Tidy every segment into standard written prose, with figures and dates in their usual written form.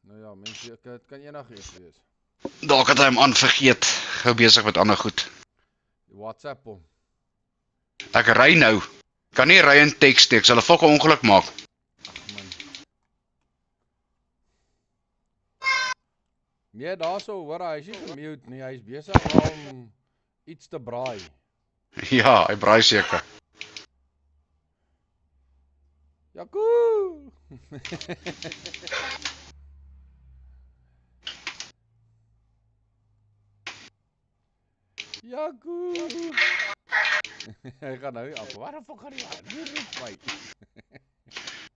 Nou ja, mense, het kan enig iets wees. Dalk het hy hom aan vergeet. Gou besig met ander goed. WhatsApp hom. Ek ry nou. Kan nie ry en tekst, ek sal 'n fokke ongeluk maak. Ag man. Nee, daarso, hoor, hy is nie gemute nie. Hy is besig om iets te braai. Ja, hy braai seker. Jakoe! Jakoe! Hy gaan nou af. Waar die fuck gaan hy aan? Hier roep my.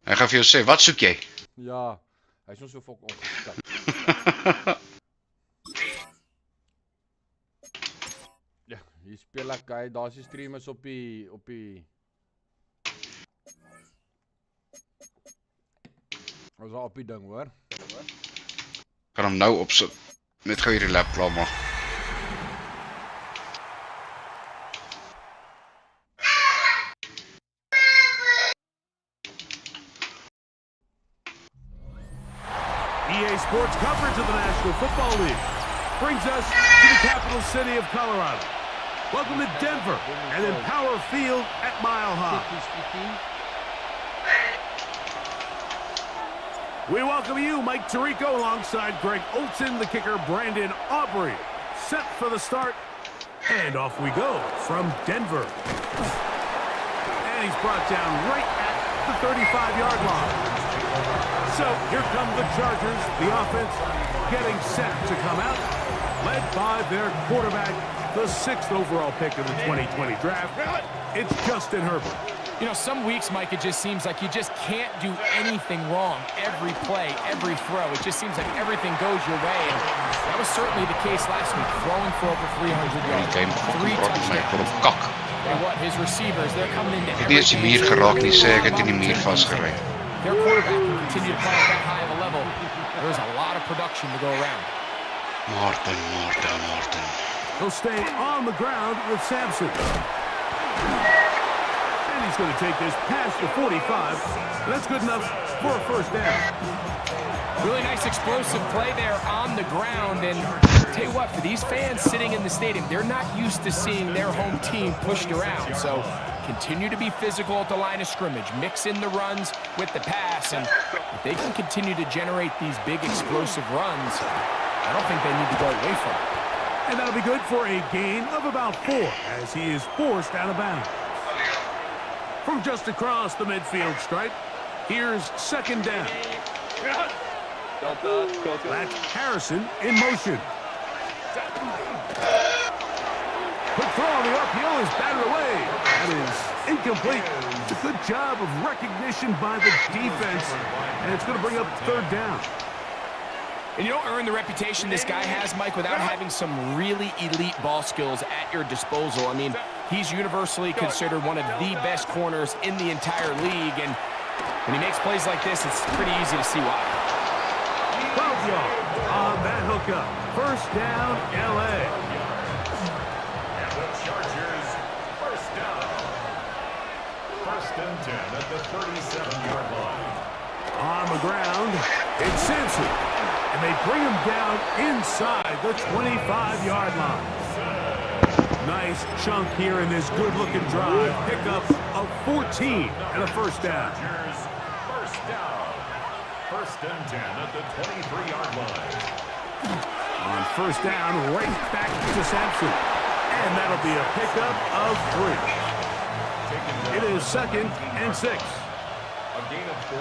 Hy gaan vir jou sê, wat soek jy? Ja, hy is nog so fuck ongeskik. Ja, hier speel ek, daar's die streamers op die Ons is op die ding, hoor. Kan hom nou opsit. Net gou hierdie lap klaar maak. EA Sports coverage of the National Football League brings us to the capital city of Colorado. Welcome to Denver and then Power Field at Mile High. We welcome you, Mike Tirico, alongside Greg Olson, the kicker, Brandon Aubrey. Set for the start, and off we go from Denver. And he's brought down right at the 35-yard line. So here come the Chargers, the offense getting set to come out, led by their quarterback, the 6th overall pick of the 2020 draft. It's Justin Herbert. You know, some weeks, Mike, it just seems like you just can't do anything wrong. Every play, every throw, it just seems like everything goes your way. And that was certainly the case last week, throwing for over 300 yards, 3 touchdowns. And what, his receivers, they're coming into every Die muur geraak nie, sê ek het in die muur vasgery. Their quarterback can continue to play at that high of a level. There's a lot of production to go around. Martin. He'll stay on the ground with Sampson. And he's going to take this past the 45. That's good enough for a first down. Really nice explosive play there on the ground. And tell you what, for these fans sitting in the stadium, they're not used to seeing their home team pushed around. So continue to be physical at the line of scrimmage. Mix in the runs with the pass. And if they can continue to generate these big explosive runs, I don't think they need to go away from it. And that'll be good for a gain of about 4 as he is forced out of bounds. From just across the midfield stripe, here's second down. That's Harrison in motion. Quick throw on the RPO is batted away. That is incomplete. It's a good job of recognition by the defense, and it's going to bring up third down. And you don't earn the reputation this guy has, Mike, without having some really elite ball skills at your disposal. I mean, he's universally considered one of the best corners in the entire league, and when he makes plays like this, it's pretty easy to see why. 12 yards on that hookup. First down, LA. And the Chargers, first down. First and 10 at the 37-yard line. On the ground, it's Sampson. And they bring him down inside the 25-yard line. Nice chunk here in this good-looking drive. Pickup of 14 and a first down. First down. First and 10 at the 23-yard line. On first down, right back to Sampson. And that'll be a pickup of 3. It is second and 6. A gain of 4.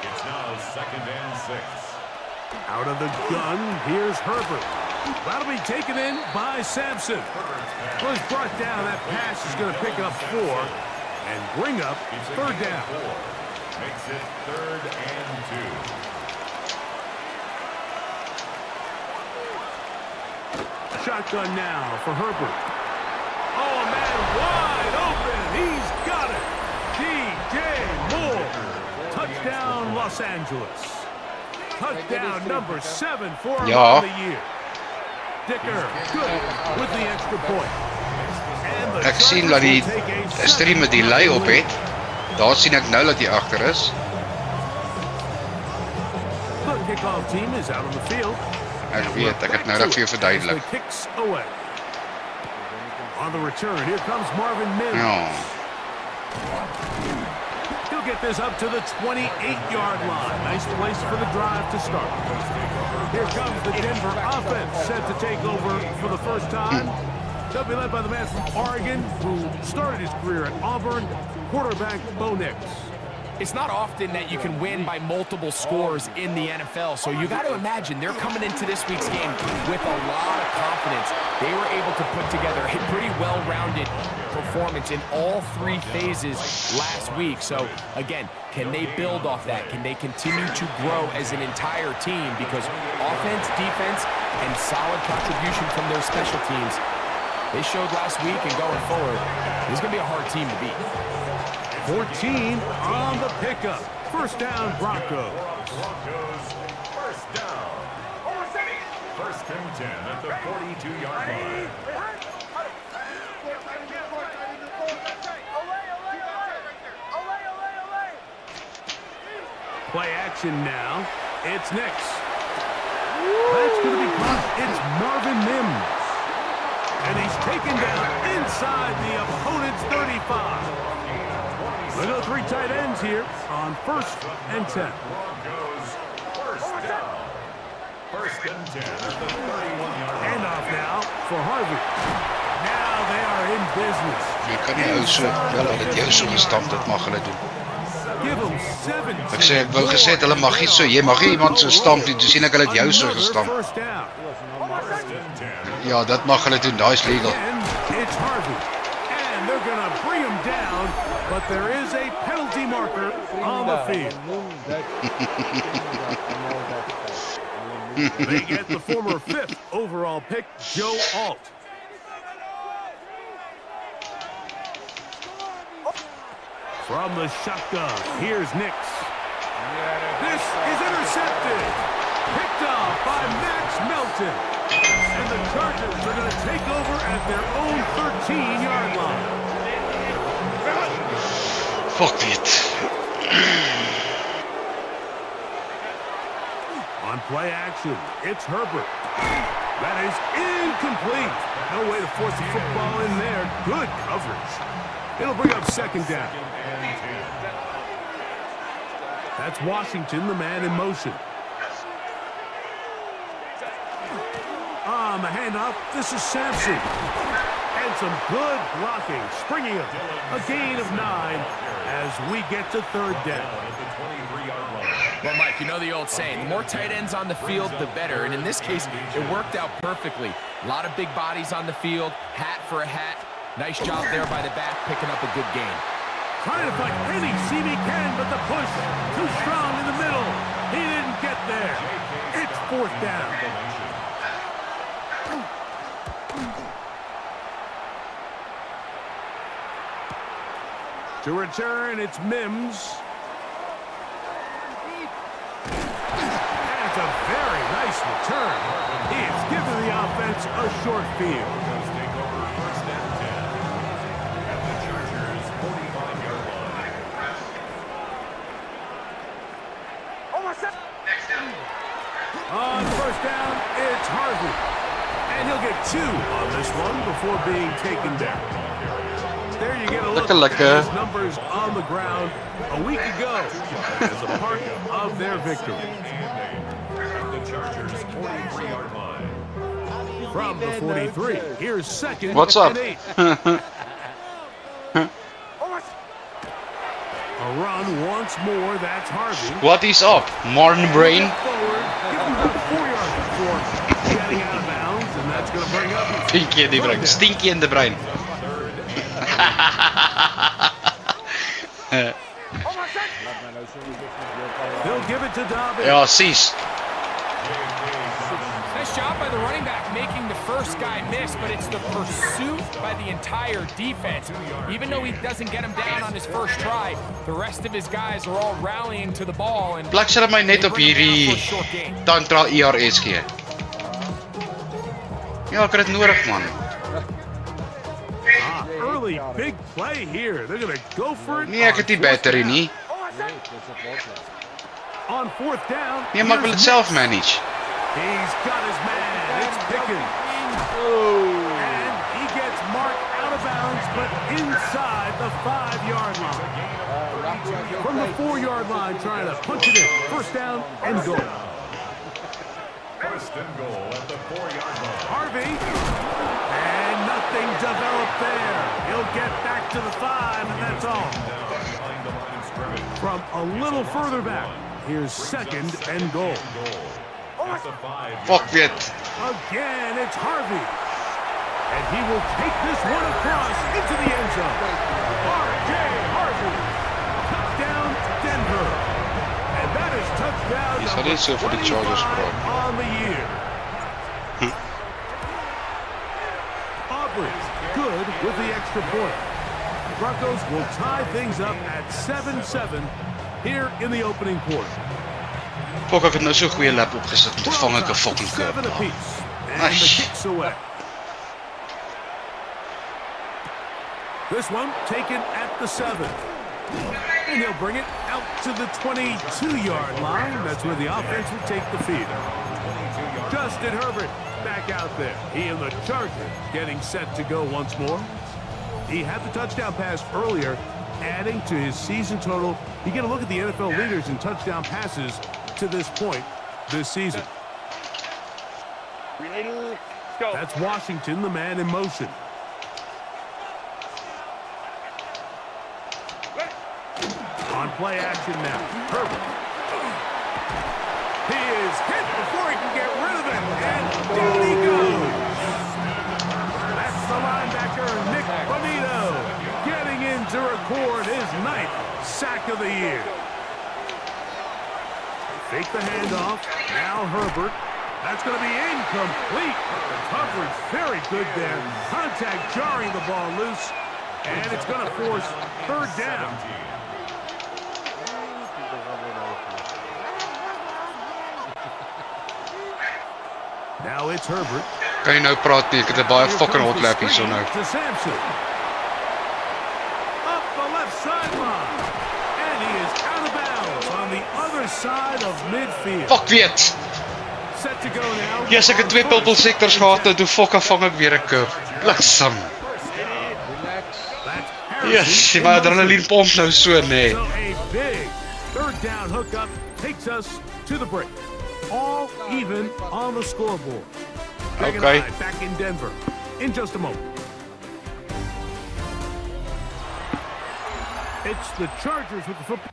It's now second and 6. Out of the gun, here's Herbert. That'll be taken in by Sampson. Well, he's brought down. That pass is going to pick up 4 and bring up third down. Makes it third and 2. Shotgun now for Herbert. Oh, man, wide open. He's got it. DJ Moore. Touchdown, Los Angeles. Touchdown number 7 for him on the year. Dicker, good with the extra point. Ek sien dat die stream met delay op het. Daar sien ek nou dat hy agter is. The kickoff team is out on the field. Ek weet, ek het nou reg vir jou verduidelik. The kicks away. On the return, here comes Marvin Mims. Ja. He'll get this up to the 28-yard line. Nice place for the drive to start. Here comes the Denver offense, set to take over for the first time. They'll be led by the man from Oregon who started his career at Auburn, quarterback Bo Nix. It's not often that you can win by multiple scores in the NFL, so you got to imagine they're coming into this week's game with a lot of confidence. They were able to put together a pretty well-rounded performance in all three phases last week. So, again, can they build off that? Can they continue to grow as an entire team? Because offense, defense, and solid contribution from their special teams, they showed last week, and going forward, this is going to be a hard team to beat. 14 on the pickup. First down, Broncos. First down. First and 10 at the 42-yard line. Play action now. It's Nix. That's going to be caught. It's Marvin Mims. And he's taken down inside the opponent's 35. We go three tight ends here on first and 10. Broncos first down. First and 10 at the 31-yard line. Handoff now for Harvey. Now they are in business. Jy kan nie ou so, wel dat dit jou so gestamp, dit mag hulle doen. Give them 17. Ek sê, ek wou gesê, hulle mag nie so, jy mag nie iemand so stamp nie, toe sien ek hulle het jou so gestamp. First down. Ja, dit mag hulle doen, daai is legal. And it's Harvey. And they're going to bring him down, but there is a penalty marker on the field. They get the former 5th overall pick, Joe Alt. From the shotgun, here's Nix. This is intercepted. Picked off by Max Melton. And the Chargers are going to take over at their own 13-yard line. Fuck dit. On play action, it's Herbert. That is incomplete. No way to force the football in there. Good coverage. It'll bring up second down. That's Washington, the man in motion. On the handoff, this is Sampson. And some good blocking, springing up a gain of 9 as we get to third down. Well, Mike, you know the old saying, the more tight ends on the field, the better. And in this case, it worked out perfectly. A lot of big bodies on the field, hat for a hat. Nice job there by the back, picking up a good gain. Trying to find any seam he can, but the push too strong in the middle. He didn't get there. It's fourth down. To return, it's Mims. And it's a very nice return. He has given the offense a short field. On first down, it's Harvey. And he'll get 2 on this one before being taken down. There you get a look at his numbers on the ground a week ago as a part of their victory. The Chargers 43-yard line. From the 43, here's second What's up? and 8. A run once more, that's Harvey. What is up, Martin Brain? Forward, give him about 4 yards before getting out of bounds, and that's going to bring up... Stinky in the brain, stinky in the brain. They'll give it to Dobbins. Ja, sis. Nice job by the running back making the first guy miss, but it's the pursuit by the entire defense. Even though he doesn't get him down on his first try, the rest of his guys are all rallying to the ball. And Plak sy my net op hierdie Tantra ERS gee. Ja, ek het dit nodig, man. Early big play here. They're going to go for it. Nee, ek het die battery nie. On fourth down, Nee, maar ek wil dit self manage. he's got his man. It's Pickens. And he gets marked out of bounds, but inside the 5-yard line. From the 4-yard line, trying to punch it in. First down and goal. First and goal at the 4-yard line. Harvey. And nothing developed there. He'll get back to the 5, and that's all. Behind the line of scrimmage. From a little further back, here's second and goal. At the 5. Fuck weet. Again, it's Harvey. And he will take this one across into the end zone. R.J. Harvey. Touchdown, Denver. And that is touchdown Yes, number that is for the Chargers, 25 bro. on the year. Aubrey, good with the extra point. Broncos will tie things up at 7-7 here in the opening quarter. Fuck, ek het nou so 'n goeie lap opgesit, toe vang ek 'n fucking curve. 7 apiece. And Ai. the kicks away. This one taken at the 7. And he'll bring it out to the 22-yard line. That's where the offense will take the field. Justin Herbert back out there. He and the Chargers getting set to go once more. He had the touchdown pass earlier, adding to his season total. You get a look at the NFL leaders in touchdown passes to this point this season. That's Washington, the man in motion. On play action now, Herbert. He is hit before he can get rid of it, and down he goes. That's the linebacker, Nick Bonito, getting in to record his 9th sack of the year. Fake the handoff, now Herbert. That's going to be incomplete. The coverage very good there. Contact jarring the ball loose, and it's going to force third down. Now it's Herbert. Kan jy nou praat nie, ek het 'n baie fucking hot lap hierso nou. To Sampson. Up the left sideline. And he is out of bounds on the other side of midfield. Fuck weet. Set to go now. Yes, ek het 2 purple sectors gehad, nou toe fuck vang ek weer 'n curve. Bliksem. Yes, die adrenaline pomp nou so, nee. So a big third down hookup takes us to the break. All even on the scoreboard. Greg and Okay. I back in Denver in just a moment. It's the Chargers with the football.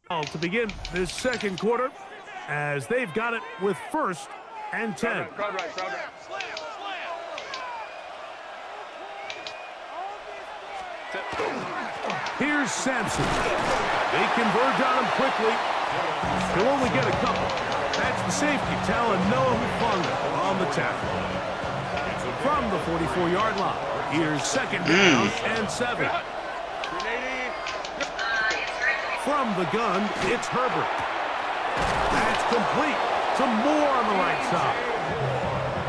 To begin this second quarter, as they've got it with 1st and 10. Here's Sampson. They converge on him quickly. He'll only get a couple. That's the safety, Noah Hufanga on the tackle. From the 44-yard line, here's 2nd down and 7. From the gun, it's Herbert. That's complete. Some more on the right side.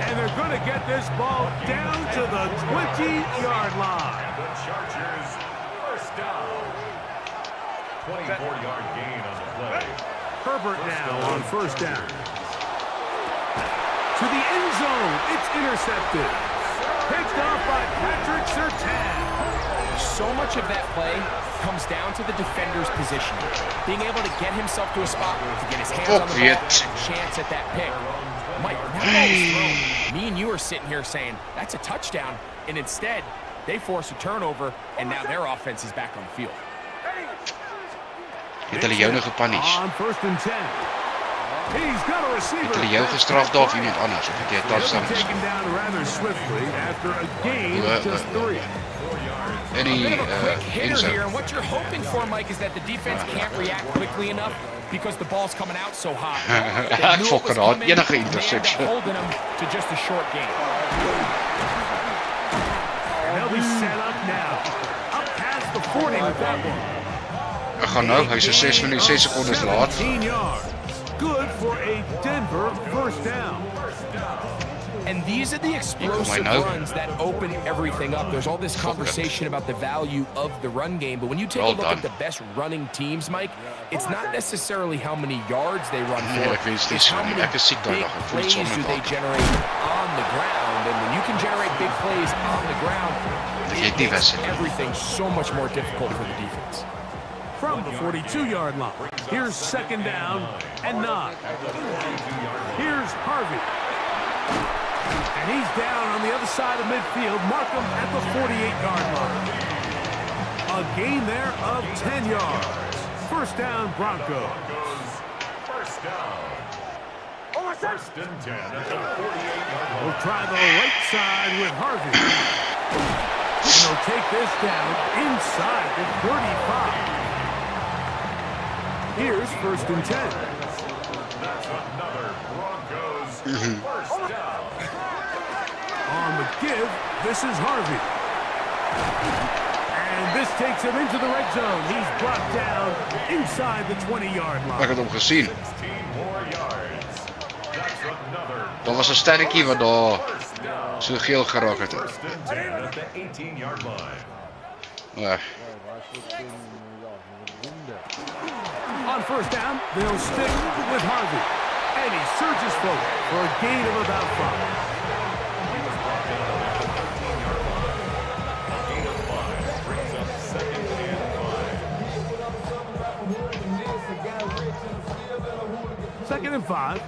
And they're going to get this ball down to the 20-yard line. The Chargers, 1st down. 24-yard gain on the play. Herbert now on 1st down. To the end zone. It's intercepted. Picked off by Patrick Surtain. So much of that play comes down to the defender's position. Being able to get himself to a spot to get his hands on the ball and a chance at that pick. Mike, when that ball was thrown, me and you are sitting here saying, that's a touchdown. And instead, they force a turnover, and now their offense is back on the field. Het hulle jou nou gepunish? On 1st and 10. He's got a receiver. Het hulle jou gestraf daar of iemand anders? Of het jy 'n touchdown is? Taken down rather swiftly after a gain of just 3. Any hitter here, and what you're hoping for, Mike, is that the defense can't react quickly enough because the ball's coming out so high. Ek fokker daar, enige interception. Holding them to just a short gain. And they'll be set up now. Up past the 40 with that one. Ek gaan nou, hy's 6 minute 6 sekondes laat. 17 yards. Good for a Denver 1st down. And these are the explosive runs that open everything up. There's all this conversation about the value of the run game, but when you take a look at the best running teams, Mike, it's not necessarily how many yards they run for. It's how many big plays do they generate on the ground. And when you can generate big plays on the ground, it makes everything so much more difficult for the defense. From the 42-yard line, here's 2nd down and 9. Here's Harvey. And he's down on the other side of midfield. Mark him at the 48-yard line. A gain there of 10 yards. 1st down, Broncos. 1st down. 1st and 10 at the 48-yard line. We'll try the right side with Harvey. And they'll take this down inside the 35. Here's 1st and 10. That's another Broncos 1st down. On the give, this is Harvey. And this takes him into the red zone. He's brought down inside the 20-yard line. Ek het hom gesien. 16 more yards. That's another. Daar was 'n sterretjie wat daar so geel geraak het. 1st and 10 at the 18-yard line. On 1st down, they'll stick with Harvey. And he surges forward for a gain of about 5. Second and 5.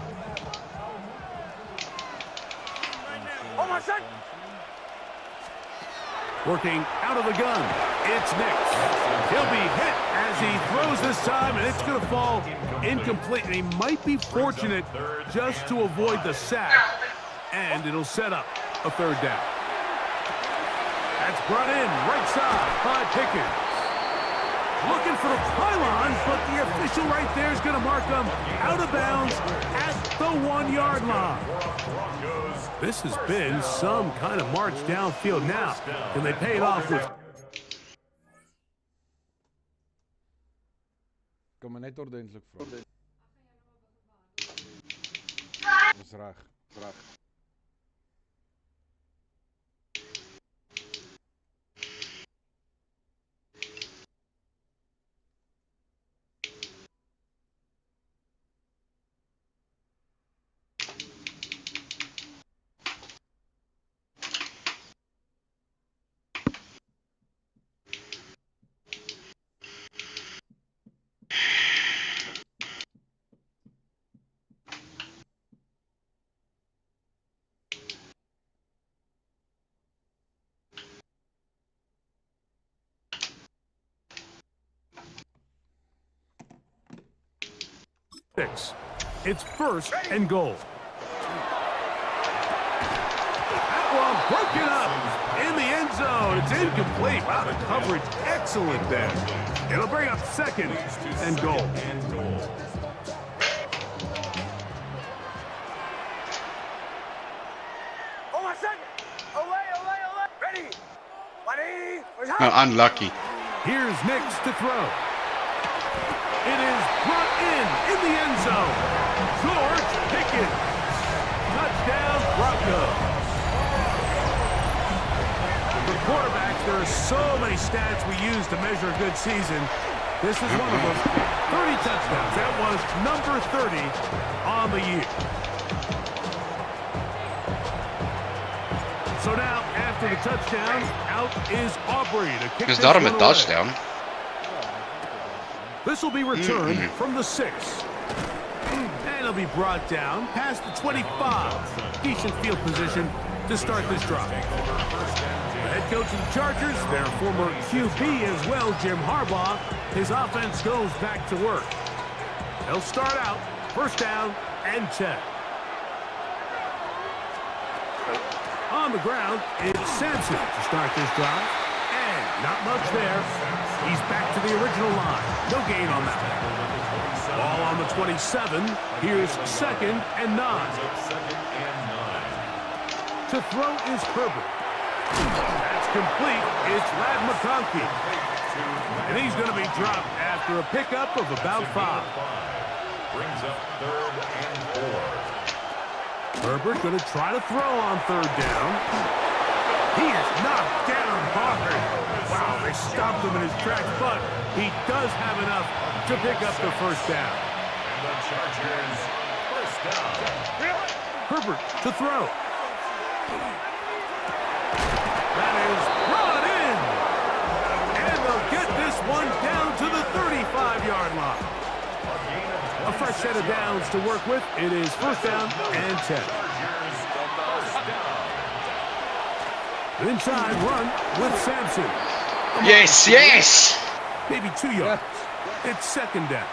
Working out of the gun, it's Nix. He'll be hit as he throws this time, and it's going to fall incomplete. And he might be fortunate just to avoid the sack, and it'll set up a 3rd down. That's brought in right side by Pickens. Looking for the pylon, but the official right there is going to mark him out of bounds at the 1-yard line. This has been some kind of march downfield now. Can they pay it off with... Kom maar net ordentlik vra. Dis reg. 6. It's 1st and goal. That one broken up in the end zone. It's incomplete. Wow, the coverage excellent there. It'll bring up 2nd and goal. No, unlucky. Here's Nix to throw. It is brought in the end zone. George Pickens. Touchdown, Broncos. For quarterbacks, there are so many stats we use to measure a good season. This is one of them. 30 touchdowns. That was number 30 on the year. So now, after the touchdown, out is Aubrey to kick Is this daarom one een away. touchdown? This will be returned from the 6. And it'll be brought down past the 25. Decent field position to start this drive. The head coach of the Chargers, their former QB as well, Jim Harbaugh, his offense goes back to work. They'll start out 1st down and 10. On the ground, it's Sampson to start this drive. And not much there. He's back to the original line. No gain on that. Ball on the 27. Here's 2nd and 9. To throw is Herbert. That's complete. It's Lad McConkey. And he's going to be dropped after a pickup of about 5. Brings up 3rd and 4. Herbert going to try to throw on 3rd down. He is knocked down hard. Wow, they stopped him in his tracks, but he does have enough to pick up the 1st down. And the Chargers, 1st down. Herbert to throw. That is brought in. And they'll get this one down to the 35-yard line. A fresh set of downs to work with. It is 1st down and 10. Inside run with Sampson. Yes, yes! Maybe 2 yards. It's 2nd down.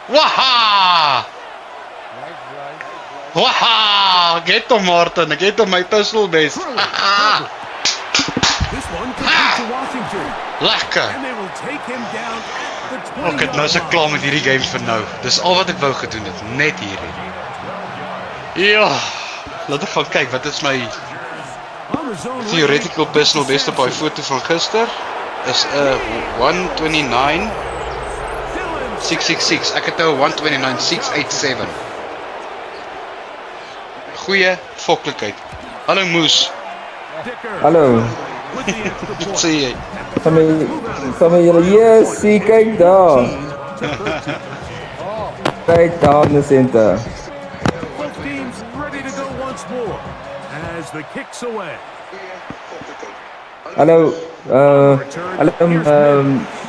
Waha! Right. Waha! Get hom, Martin. Ek het hom my pistol best. Haha! This one comes to Washington. Lekker! And they will take him down at the 20-yard Ek het nou so line. klaar met hierdie game vir nou. Dis al wat ek wou gedoen het, net hierdie. Ja, laat ek gaan kyk wat is my On the zone theoretical read, personal best op daai foto van gister. Is 129 666. Ek het nou 129 687. Goeie foklikheid. Hallo Moes. Dicker Hallo, with the extra Wat point. sê jy? van julle, yes, sien, kyk daar. Kyk daar in die center. Both teams ready to go once more as the kicks away. Hallo,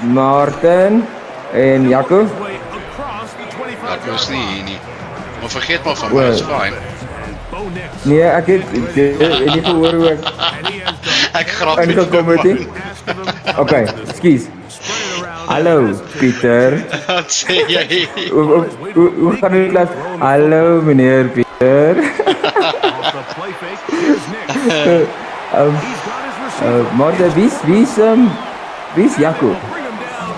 Martin en Jaco. Way across the 25 Ek was nie hier nie. Maar vergeet maar van my, Well. it's fine. And Bo Nix. Nee, ek het nie gehoor hoe ek And he has done Ek grap En met gekom het nie. asked of him. Okay, ekskuus. Spread it around. Hallo, Pieter. Wat sê jy? Hoe gaan dit laat? Hallo, meneer Pieter. Off the play fake. Here's Nix. He's got his receiver. Martin, wie's Jaco? Bring him down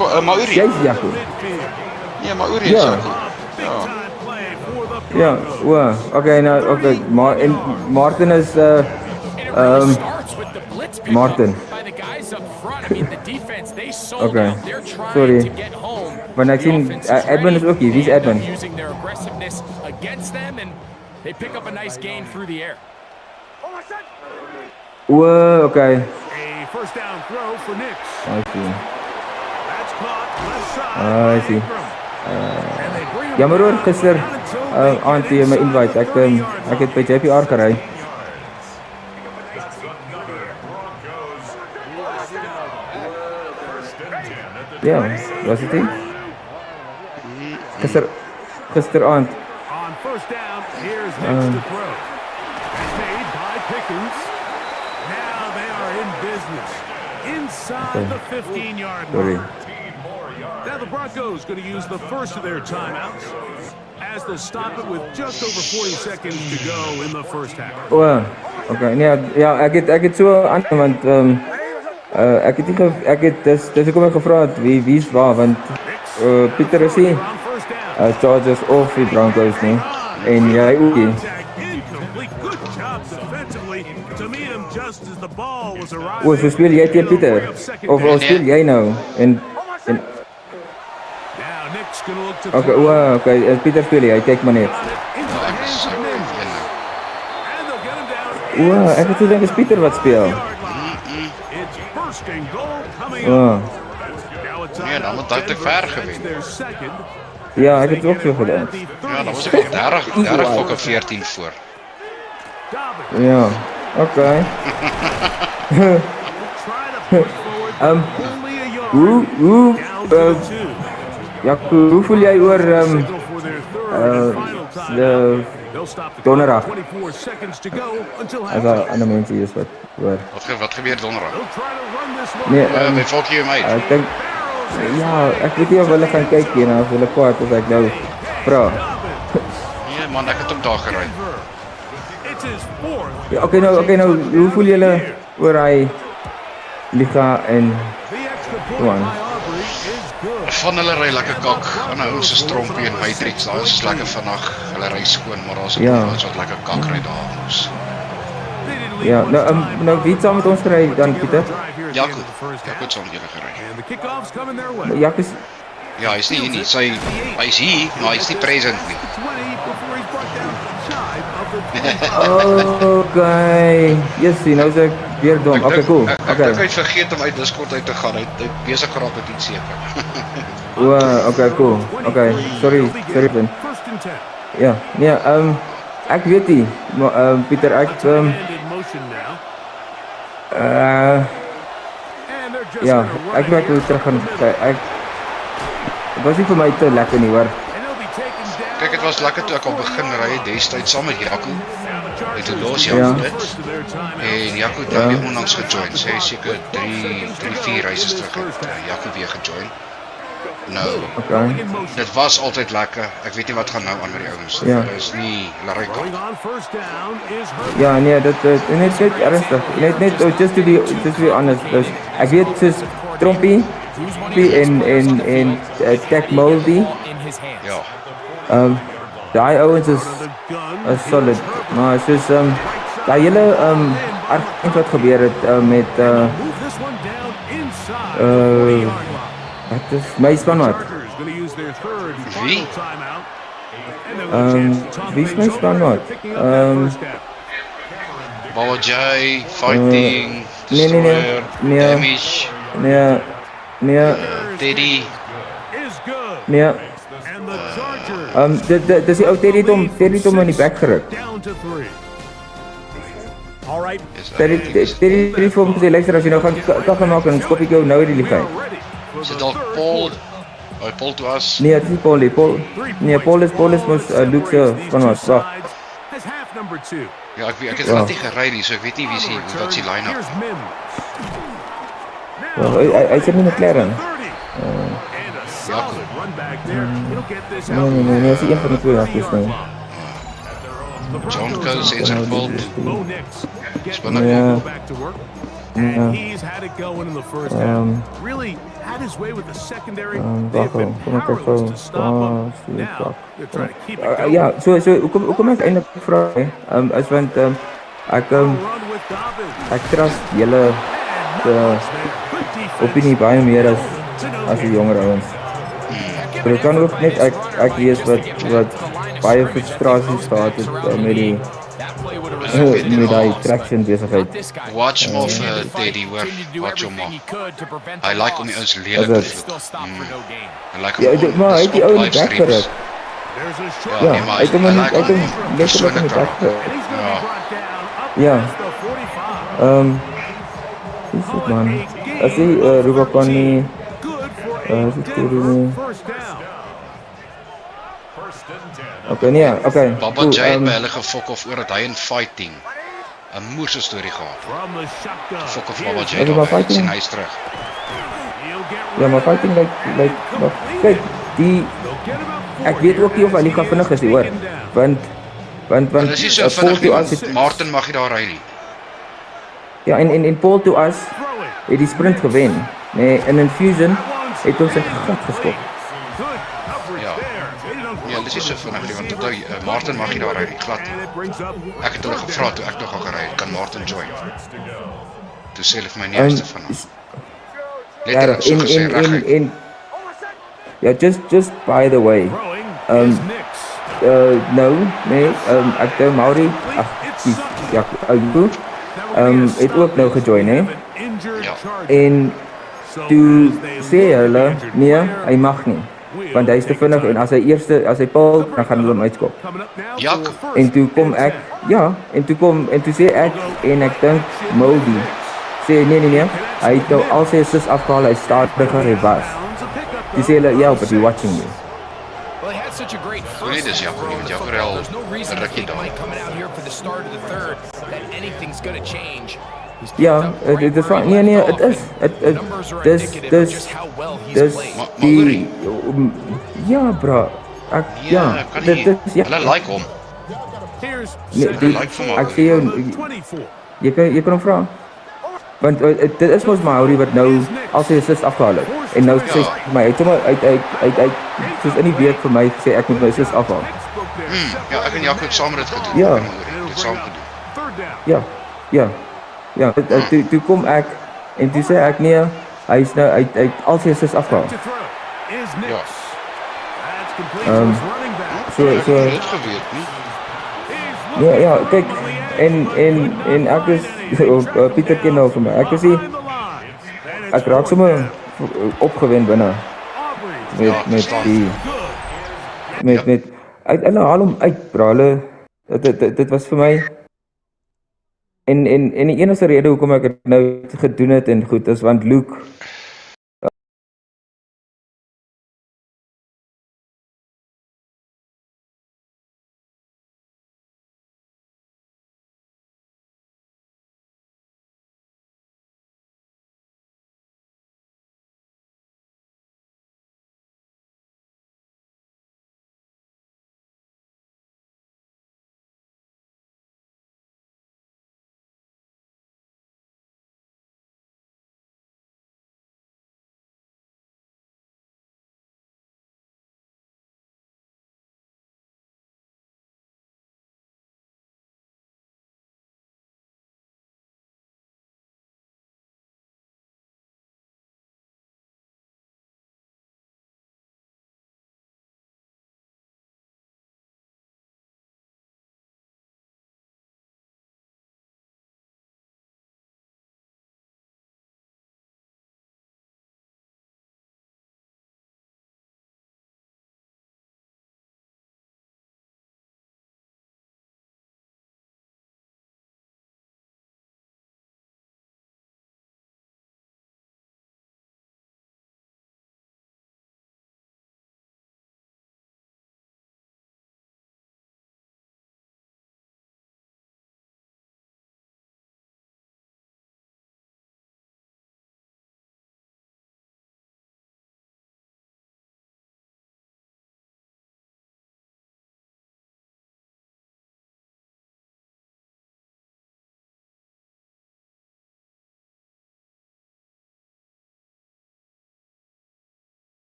on the Mauri. Jy's Jaco. midfield. Nee, Mauri is Ja. Jackie. Big time play for the Ja, Broncos. okay, nou, okay. En Martin is And it really starts with the blitz pickup Martin. by the guys up front. I mean, the defense, they sold Okay. out. They're trying Sorry. to get home. Want ek The sien, offense is Edmund is ready. ook hier. Wie's They end up Edmund? using their aggressiveness against them, and they pick up a nice gain through the air. O, okay. A first down throw for Nix. I see. That's caught left side. I by see. Ingram. And they bring him Jammer hoor, down gister until they get aand jy my inside invite. the Ek 30-yard ek het by JPR gery. That's another Broncos. First and 10 at the Ja, was dit nie? Gisteraand. On first down, here's Nix to throw. That's made by Pickens. Now they are in business inside the 15-yard Sorry. line. Now the Broncos going to use the first of their timeouts as they'll stop it with just over 40 seconds to go in the first half. O, okay. Nee, ja, ek het so aan want ek het nie ek het dis hoekom ek gevra het wie's waar want Pieter is nie On first down. Chargers of die Broncos nie en jy ook nie. Incomplete. Good job defensively to meet him just as the ball was arriving. O, so speel jy teen Pieter of speel jy nou en Now Nick's going to look to okay, okay, Pieter speel hy kyk maar net. into the hands of Nick. And they'll get him down. O, ek het gedink dis Pieter wat speel. It's first and goal coming O, up. Now it's Nee, dan moet hy te ver gewen. their second. ja, ek het ook so gedink. Ja, dan was ek al 30 fokke 14 voor. Dobbins Ja, okay. try to push forward. Only a yard. Hoe Down to the 2. Jaco, hoe voel jy oor Signal for their third and final time. They'll stop the donderdag? clock. 24 seconds to go until as halftime. daar ander mense hier is wat hoor. Wat gebeur donderdag? They'll try to run this one. Nee, By fuck you mate. ek dink ja, ek weet nie of hulle gaan kyk hier nou, of hulle kwaad as ek nou vra. Nee man, ek het ook daar gery. It's his fourth. Ja, okay nou, hoe voel julle oor hy liga en The extra point Come on. by Aubrey is good. Van hulle ry lekker kak. Ander ouens is Trompie en Matrix. Daar is lekker vandag. Hulle ry skoon, maar daar's ook Ja. ouens wat lekker kak ry daar. Ons. They didn't leave ja, much time. nou wie het saam met ons gery dan Pieter? Drive here at the end Jaco. of the first Jaco half. het saam met julle gery. And the kickoff's coming their way. Jaco is Ja, hy's nie hier nie. Hy's hier, maar hy's nie present nie. 20 before he's brought down shy of the 25. okay. Yes, nou is ek weer dom. Okay, cool. Ek Okay. dink hy het vergeet om uit Discord uit te gaan. Hy het besig geraak met iets seker. O, okay, cool. Okay, sorry Ben. First and 10. Ja, nee, ek weet nie, maar Pieter ek And in motion now. And they're just ja, gonna run ek it moet here weer terug gaan up the middle. kyk. Dit was nie vir my te lekker nie, hoor. And he'll be taken down. Kyk, dit was lekker toe ek al begin ry destyds saam met Jaco. En toe los Ja. Jaco dit. First of their timeouts. En Jaco het dan weer onlangs gejoin. Sy is seker 3-4 reisies terug het Jaco weer gejoin. Nou, Okay. In motion. dit was altyd lekker. Ek weet nie wat gaan nou aan met die ouens. Ja. Hulle is nie, hulle ry Going kak. on first down is Herbert. Ja, nee, dit net ernstig. Net just to be honest, dus ek weet soos Trompie en Tech Moldy, In his hands. Ja. daai ouens is The gun. solid. Maar soos daai hele argument wat gebeur het met Move this one down inside the Uh, 40-yard line. wat is my spanmaat? Chargers going to use their third and Wie? final timeout. And they'll get a chance to talk wie is things my over spanmaat? after picking up that first down. Bawajay, Fighting, nee, Destroyer, nee. Damage, Nee, Teddy. Is good. nee. And the Chargers Dis die ou Terry Tom in die bek geruk. down to 3. All right, Is Terry vir hom gesê, luister as jy nou gaan kak maak en skop ek jou nou uit die liga. we're ready for Is the dit dalk third Paul? quarter. Paul to us. Nee, dit is nie Paul nie. Paul is mos Luke se spanmaat. Wag. Has half number 2. Ja, ek het Ja. glad nie gery nie, so ek weet nie wie is hier, wat is die line-up. Here's Mims. Hy sê nie McLaren. 30. And a solid run back there. He'll get this out. Nee, is een van die twee Jacques nou. John Coates en zijn Bolt. Bo Nix getting Spannend. ready to Ja. go back to work. And he's had it going in the first half. Really had his way with the secondary. They've been Kom ek powerless gou. to stop him. Now they're trying to keep it going. Ja, so hoekom ek eintlik vra is want ek Run with Dobbins. ek trust julle Good opinie defense. baie meer as die jonger ouens. So dit kan ook net ek wees wat baie frustrasies gehad het met die met die traction besigheid. Watch hom of Teddy hoor, watch hom maar. Hy like om die ouens lelik te vloek. Hy like Ja, om maar hy het die ou in die bek geruk. There's a short. Ja, nee, maar hy het hom hy in like net om letterlik in die bek geruk. And he's going to be brought down up Ja. past the 45. Dis dit man. As jy Rubicon nie Good for a dis dit Denver first down. First and 10. Okay, nee, okay. Baba Cool, Jay het by hulle gefok of oor dat hy in Fighting 'n moerse storie gehad. From the shotgun. Fok of Baba J Okay, daar maar weg, fighting- sien hy is terug. He'll get Ja, maar fighting like maar kyk, die ek weet ook nie of Aliga vinnig is nie, hoor. Want Hulle is nie so vinnig nie, want Martin mag nie daar ry nie. ja, en Paul to us het die sprint gewen, nee, in Infusion het ons sy gat geskop. Ja. Ja, hulle is nie so vinnig nie, want onthou, Martin mag nie daar ry nie, glad nie. Ek het hulle gevra toe ek nog gaan gery het, kan Martin join? Toe sê hulle vir my nie eerste van hom. Ja, Letterlik so gesê, reguit. en ja, just by the way, no, nee, ek dink Mauri, ag, ja, ou het ook nou gejoin, hè. Ja. En toe sê hulle, nee, hy mag nie, want hy is te vinnig en as hy Paul, dan gaan hulle hom uitskop. Jak, En toe kom ek, ja, en toe sê ek, en ek dink Moldy, sê nee, hy het nou al sy assists afgehaal, hy stadiger hy was. Toe sê hulle, ja, but he watching me. Well, he had such a great Wil nie dis Jaco nie, want Jaco ry al There's no reason 'n to rukkie think daar. Mike coming out here for the start of the third that anything's going to change. He's picked Ja, up right dit is where he van, nee, left het off, is, and the numbers are dis, indicative of just how well he's played. Maar die, Uri, bra, ek, ja, ja, kan dit nie, is, ja, hulle like hom. nee, Hulle like vir ek my. sê jou, jy kan hom vra. Want dit is mos Mauri wat nou al sy assists afgehaal het. En nou sê vir my, hy het sommer uit soos in die week vir my gesê ek moet my assists afhaal. Ja, ek en Jaco het saam dit gedoen. Ja. Ek en Uri het saam gedoen. Ja, toe kom ek, en toe sê ek nee, hy is nou, hy het al sy assists afgehaal. Ja. So, Ek het dit geweet nie. ja, kyk, en ek is, Pieter ken nou vir my, ek raak sommer opgewend binne, met die, hulle haal hom uit, bra, hulle, dit was vir my, en die enigste rede hoekom ek het nou gedoen het en goed is, want Luke